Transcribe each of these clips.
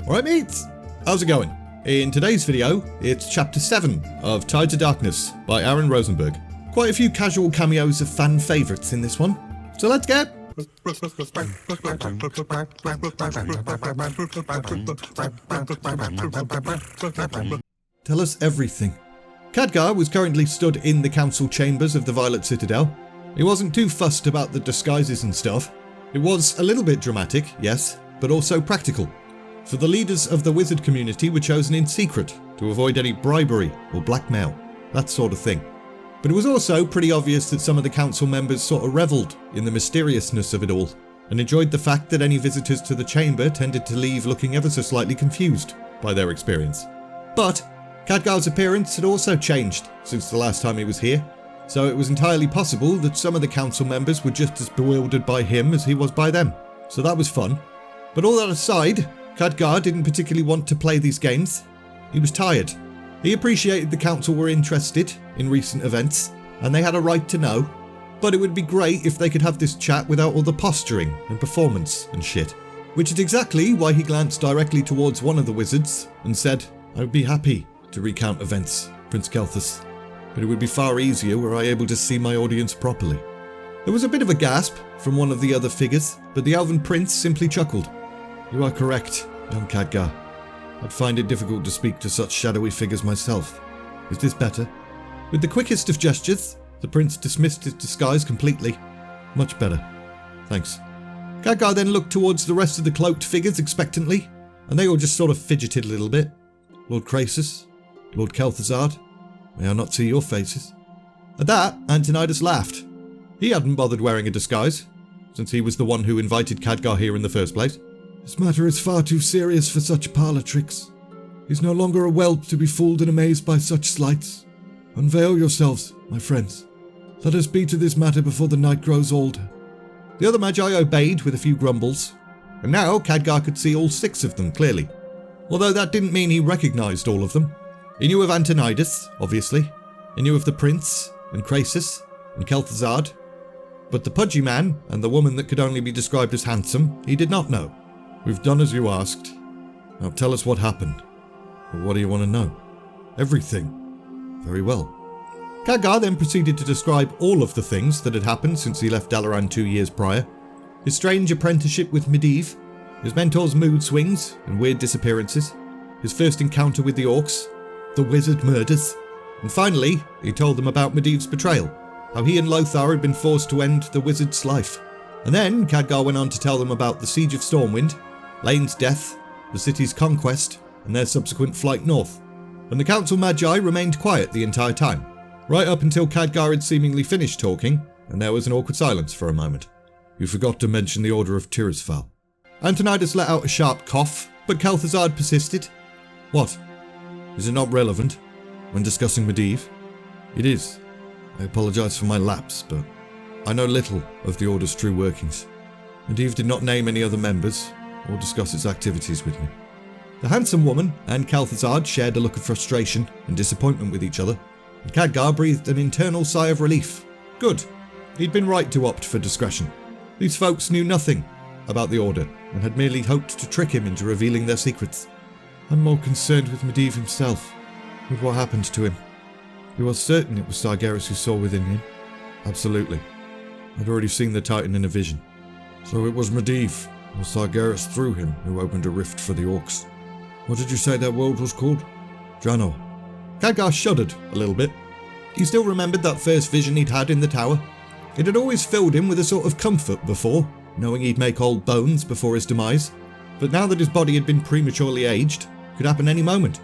Alright mates, how's it going? In today's video, it's chapter 7 of Tides of Darkness by Aaron Rosenberg. Quite a few casual cameos of fan favourites in this one, so let's get... Tell us everything. Khadgar was currently stood in the council chambers of the Violet Citadel. He wasn't too fussed about the disguises and stuff. It was a little bit dramatic, yes, but also practical. For the leaders of the wizard community were chosen in secret to avoid any bribery or blackmail, that sort of thing. But it was also pretty obvious that some of the council members sort of revelled in the mysteriousness of it all, and enjoyed the fact that any visitors to the chamber tended to leave looking ever so slightly confused by their experience. But Khadgar's appearance had also changed since the last time he was here, so it was entirely possible that some of the council members were just as bewildered by him as he was by them. So that was fun. But all that aside, Khadgar didn't particularly want to play these games. He was tired. He appreciated the council were interested in recent events, and they had a right to know, but it would be great if they could have this chat without all the posturing and performance and shit. Which is exactly why he glanced directly towards one of the wizards and said, "I would be happy to recount events, Prince Kelthus, but it would be far easier were I able to see my audience properly." There was a bit of a gasp from one of the other figures, but the Elven Prince simply chuckled. "You are correct, young Khadgar. I'd find it difficult to speak to such shadowy figures myself. Is this better?" With the quickest of gestures, the prince dismissed his disguise completely. "Much better. Thanks." Khadgar then looked towards the rest of the cloaked figures expectantly, and they all just sort of fidgeted a little bit. "Lord Krasus, Lord Kel'Thuzad, may I not see your faces?" At that, Antonidas laughed. He hadn't bothered wearing a disguise, since he was the one who invited Khadgar here in the first place. "This matter is far too serious for such parlour tricks. He's no longer a whelp to be fooled and amazed by such slights. Unveil yourselves, my friends. Let us be to this matter before the night grows older." The other magi obeyed with a few grumbles, and now Khadgar could see all 6 of them clearly. Although that didn't mean he recognised all of them. He knew of Antonidas, obviously. He knew of the prince, and Krasus, and Kel'Thuzad. But the pudgy man, and the woman that could only be described as handsome, he did not know. "We've done as you asked. Now tell us what happened. But what do you want to know?" "Everything." "Very well." Khadgar then proceeded to describe all of the things that had happened since he left Dalaran 2 years prior. His strange apprenticeship with Medivh, his mentor's mood swings and weird disappearances, his first encounter with the orcs, the wizard murders, and finally, he told them about Medivh's betrayal, how he and Lothar had been forced to end the wizard's life. And then Khadgar went on to tell them about the siege of Stormwind, Lane's death, the city's conquest, and their subsequent flight north. And the council magi remained quiet the entire time, right up until Khadgar had seemingly finished talking, and there was an awkward silence for a moment. "You forgot to mention the Order of Tirisfal." Antonidas let out a sharp cough, but Kel'Thuzad persisted. "What? Is it not relevant when discussing Medivh?" "It is. I apologise for my lapse, but I know little of the Order's true workings. Medivh did not name any other members or discuss its activities with me." The handsome woman and Kel'Thuzad shared a look of frustration and disappointment with each other, and Khadgar breathed an internal sigh of relief. Good. He'd been right to opt for discretion. These folks knew nothing about the Order and had merely hoped to trick him into revealing their secrets. "I'm more concerned with Medivh himself, with what happened to him. You are certain it was Sargeras who saw within him?" "Absolutely. I'd already seen the Titan in a vision." "So it was Medivh, or Sargeras through him, who opened a rift for the orcs. What did you say that world was called?" "Draenor." Khadgar shuddered a little bit. He still remembered that first vision he'd had in the tower. It had always filled him with a sort of comfort before, knowing he'd make old bones before his demise. But now that his body had been prematurely aged, could happen any moment.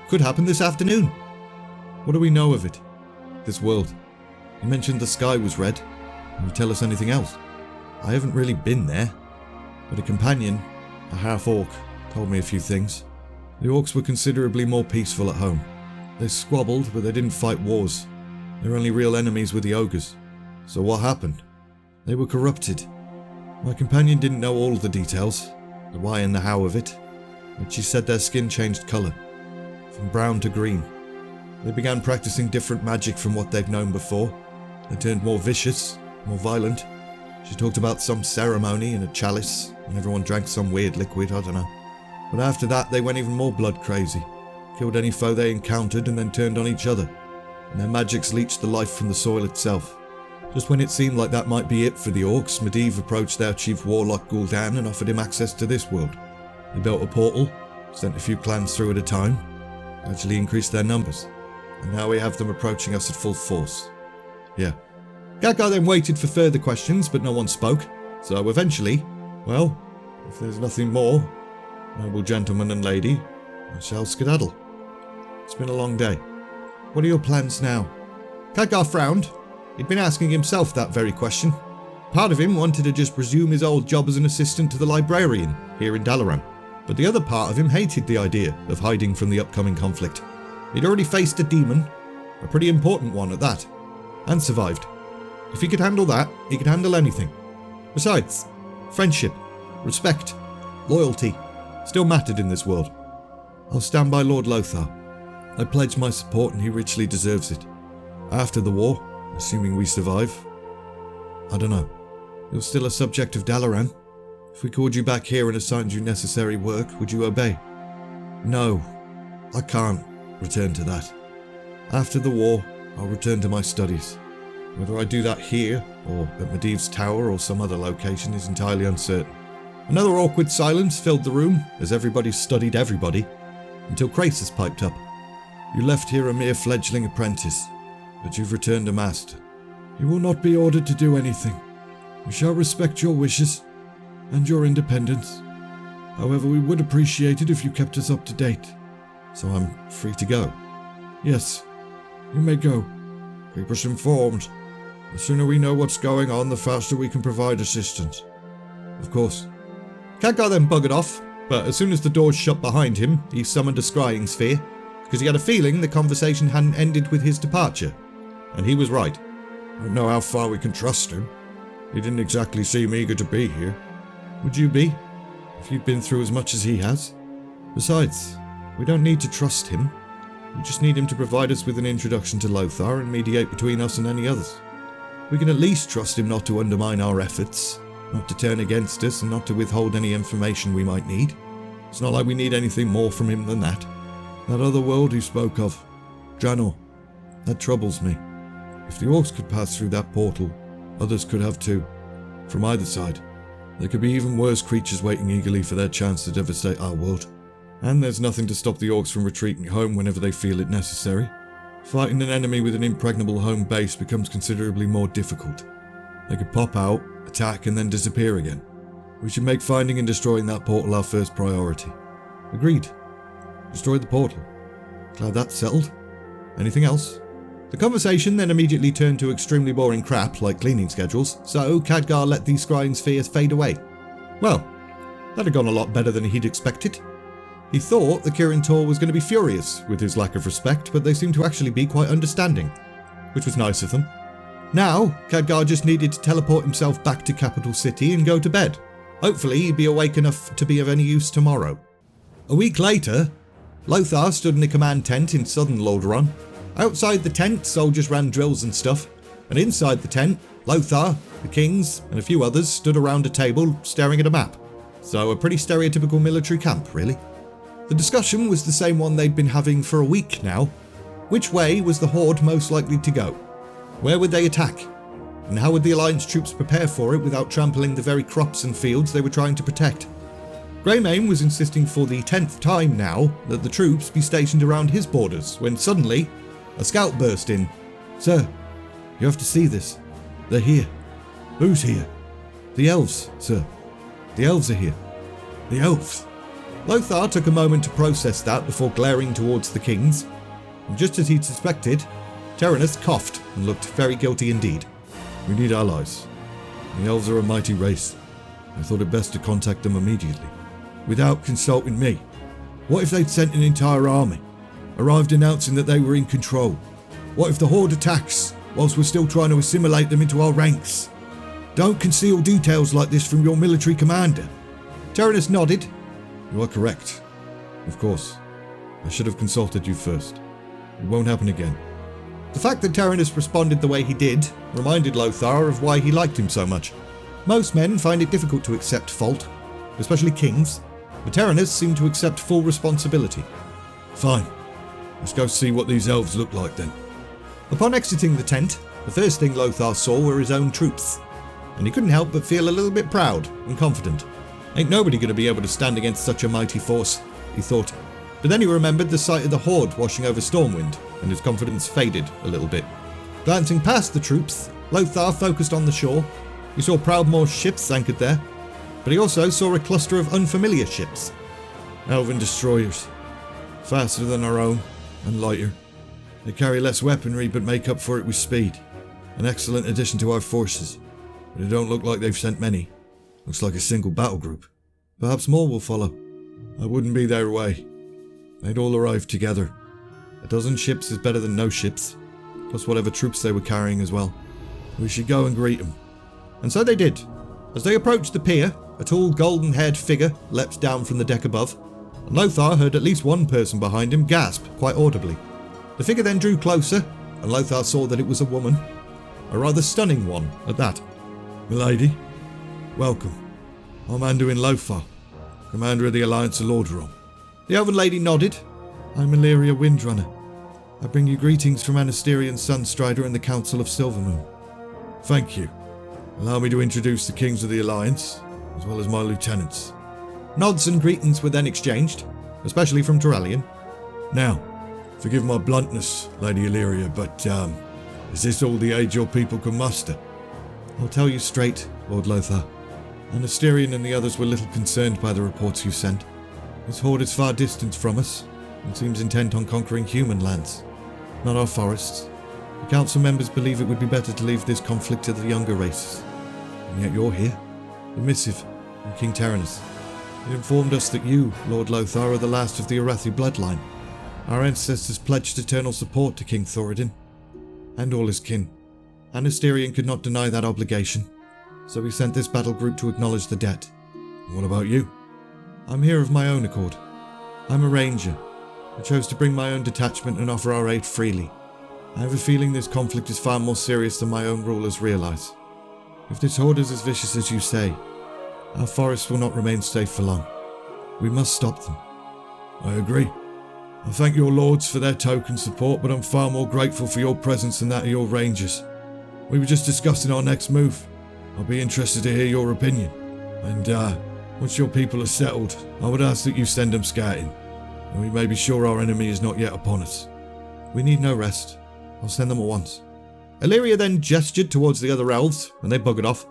Could happen this afternoon. "What do we know of it? This world? You mentioned the sky was red. Can you tell us anything else?" "I haven't really been there, but a companion, a half-orc, told me a few things. The orcs were considerably more peaceful at home. They squabbled, but they didn't fight wars. Their only real enemies were the ogres. So what happened? They were corrupted. My companion didn't know all the details, the why and the how of it, but she said their skin changed colour, from brown to green. They began practicing different magic from what they'd known before. They turned more vicious, more violent. She talked about some ceremony in a chalice, and everyone drank some weird liquid, I don't know. But after that they went even more blood crazy, killed any foe they encountered and then turned on each other, and their magics leached the life from the soil itself. Just when it seemed like that might be it for the orcs, Medivh approached their chief warlock Gul'dan and offered him access to this world. They built a portal, sent a few clans through at a time, gradually increased their numbers, and now we have them approaching us at full force. Yeah. Khadgar then waited for further questions, but no one spoke, so eventually, well, if there's nothing more, noble gentleman and lady, I shall skedaddle. It's been a long day. What are your plans now? Khadgar frowned. He'd been asking himself that very question. Part of him wanted to just resume his old job as an assistant to the librarian here in Dalaran, but the other part of him hated the idea of hiding from the upcoming conflict. He'd already faced a demon, a pretty important one at that, and survived. If he could handle that, he could handle anything. Besides, friendship, respect, loyalty still mattered in this world. I'll stand by Lord Lothar. I pledge my support and he richly deserves it. After the war, assuming we survive, I don't know. You're still a subject of Dalaran. If we called you back here and assigned you necessary work, would you obey? No, I can't return to that. After the war, I'll return to my studies. Whether I do that here, or at Medivh's tower, or some other location is entirely uncertain. Another awkward silence filled the room as everybody studied everybody, until Krasis piped up. You left here a mere fledgling apprentice, but you've returned a master. You will not be ordered to do anything. We shall respect your wishes and your independence. However, we would appreciate it if you kept us up to date. So I'm free to go? Yes, you may go. Keep us informed. The sooner we know what's going on, the faster we can provide assistance. Of course. Khadgar then buggered off, but as soon as the doors shut behind him, he summoned a scrying sphere, because he had a feeling the conversation hadn't ended with his departure. And he was right. I don't know how far we can trust him. He didn't exactly seem eager to be here. Would you be, if you'd been through as much as he has? Besides, we don't need to trust him. We just need him to provide us with an introduction to Lothar and mediate between us and any others. We can at least trust him not to undermine our efforts, not to turn against us, and not to withhold any information we might need. It's not like we need anything more from him than that. That other world he spoke of, Draenor, that troubles me. If the orcs could pass through that portal, others could have too. From either side, there could be even worse creatures waiting eagerly for their chance to devastate our world. And there's nothing to stop the orcs from retreating home whenever they feel it necessary. Fighting an enemy with an impregnable home base becomes considerably more difficult. They could pop out, attack, and then disappear again. We should make finding and destroying that portal our first priority. Agreed. Destroy the portal. Glad that's settled. Anything else? The conversation then immediately turned to extremely boring crap like cleaning schedules, so Khadgar let these scrying spheres fade away. Well, that had gone a lot better than he'd expected. He thought the Kirin Tor was going to be furious with his lack of respect, but they seemed to actually be quite understanding, which was nice of them. Now, Khadgar just needed to teleport himself back to Capital City and go to bed. Hopefully he'd be awake enough to be of any use tomorrow. A week later, Lothar stood in a command tent in southern Lordaeron. Outside the tent, soldiers ran drills and stuff, and inside the tent, Lothar, the kings, and a few others stood around a table staring at a map. So a pretty stereotypical military camp, really. The discussion was the same one they'd been having for a week now. Which way was the Horde most likely to go? Where would they attack? And how would the Alliance troops prepare for it without trampling the very crops and fields they were trying to protect? Greymane was insisting for the 10th time now that the troops be stationed around his borders, when suddenly a scout burst in. Sir, you have to see this. They're here. Who's here? The Elves, sir. The Elves are here. The Elves. Lothar took a moment to process that before glaring towards the kings, and just as he'd suspected, Terenas coughed and looked very guilty indeed. We need allies. The Elves are a mighty race. I thought it best to contact them immediately, without consulting me. What if they'd sent an entire army, arrived announcing that they were in control? What if the Horde attacks, whilst we're still trying to assimilate them into our ranks? Don't conceal details like this from your military commander. Terenas nodded. You are correct. Of course. I should have consulted you first. It won't happen again. The fact that Terenas responded the way he did reminded Lothar of why he liked him so much. Most men find it difficult to accept fault, especially kings, The Terraners seemed to accept full responsibility. Fine. Let's go see what these elves look like then. Upon exiting the tent, the first thing Lothar saw were his own troops, and he couldn't help but feel a little bit proud and confident. Ain't nobody going to be able to stand against such a mighty force, he thought. But then he remembered the sight of the Horde washing over Stormwind, and his confidence faded a little bit. Glancing past the troops, Lothar focused on the shore. He saw Proudmoore's ships anchored there, but he also saw a cluster of unfamiliar ships. Elven destroyers. Faster than our own, and lighter. They carry less weaponry but make up for it with speed. An excellent addition to our forces, but it don't look like they've sent many. Looks like a single battle group. Perhaps more will follow. I wouldn't be their way. They'd all arrive together. A dozen ships is better than no ships, plus whatever troops they were carrying as well. We should go and greet them. And so they did. As they approached the pier, a tall golden-haired figure leapt down from the deck above, and Lothar heard at least one person behind him gasp quite audibly. The figure then drew closer, and Lothar saw that it was a woman. A rather stunning one, at that. Milady, welcome. I'm Anduin Lothar, commander of the Alliance of Lordaeron. The elven lady nodded. I'm Illyria Windrunner. I bring you greetings from Anasterian Sunstrider and the Council of Silvermoon. Thank you. Allow me to introduce the kings of the Alliance, as well as my lieutenants. Nods and greetings were then exchanged, especially from Turallion. Now, forgive my bluntness, Lady Illyria, but, is this all the age your people can muster? I'll tell you straight, Lord Lothar. Anasterian and the others were little concerned by the reports you sent. This horde is far distant from us, and seems intent on conquering human lands, not our forests. The council members believe it would be better to leave this conflict to the younger races. And yet you're here. The missive from King Terenas. It informed us that you, Lord Lothar, are the last of the Arathi bloodline. Our ancestors pledged eternal support to King Thoradin, and all his kin. Anasterian could not deny that obligation, so we sent this battle group to acknowledge the debt. What about you? I'm here of my own accord. I'm a ranger. I chose to bring my own detachment and offer our aid freely. I have a feeling this conflict is far more serious than my own rulers realise. If this horde is as vicious as you say, our forests will not remain safe for long. We must stop them. I agree. I thank your lords for their token support, but I'm far more grateful for your presence than that of your rangers. We were just discussing our next move. I'll be interested to hear your opinion. And, once your people are settled, I would ask that you send them scouting, and we may be sure our enemy is not yet upon us. We need no rest. I'll send them at once. Illyria then gestured towards the other elves, and they buggered off.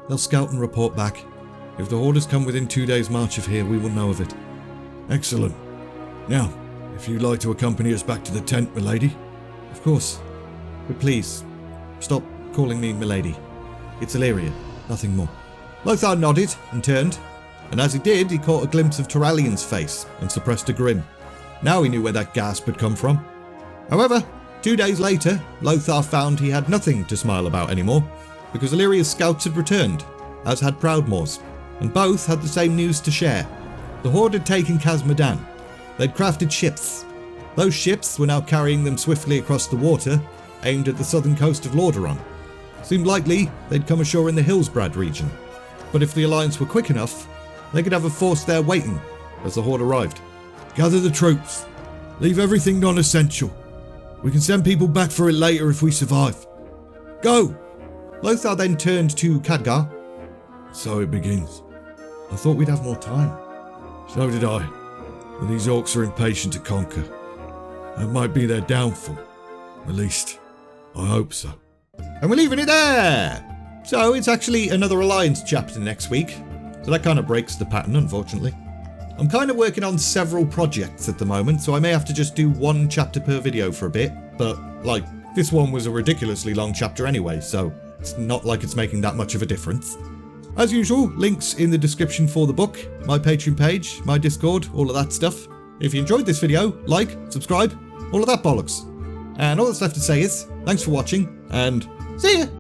They'll scout and report back. If the horde has come within 2 days' march of here, we will know of it. Excellent. Now, if you'd like to accompany us back to the tent, milady. Of course. But please, stop calling me milady. It's Illyria, nothing more. Lothar nodded and turned, and as he did, he caught a glimpse of Turallion's face and suppressed a grin. Now he knew where that gasp had come from. However, 2 days later, Lothar found he had nothing to smile about anymore, because Illyria's scouts had returned, as had Proudmoore's, and both had the same news to share. The Horde had taken Khazmodan. They'd crafted ships. Those ships were now carrying them swiftly across the water, aimed at the southern coast of Lordaeron. Seemed likely they'd come ashore in the Hillsbrad region, but if the Alliance were quick enough, they could have a force there waiting as the Horde arrived. Gather the troops. Leave everything non-essential. We can send people back for it later if we survive. Go! Lothar then turned to Khadgar. So it begins. I thought we'd have more time. So did I. But these orcs are impatient to conquer. That might be their downfall. At least, I hope so. And we're leaving it there! So it's actually another Alliance chapter next week. So that kind of breaks the pattern, unfortunately. I'm kind of working on several projects at the moment, so I may have to just do one chapter per video for a bit. But, like, this one was a ridiculously long chapter anyway, so it's not like it's making that much of a difference. As usual, links in the description for the book, my Patreon page, my Discord, all of that stuff. If you enjoyed this video, like, subscribe, all of that bollocks. And all that's left to say is, thanks for watching, and see ya!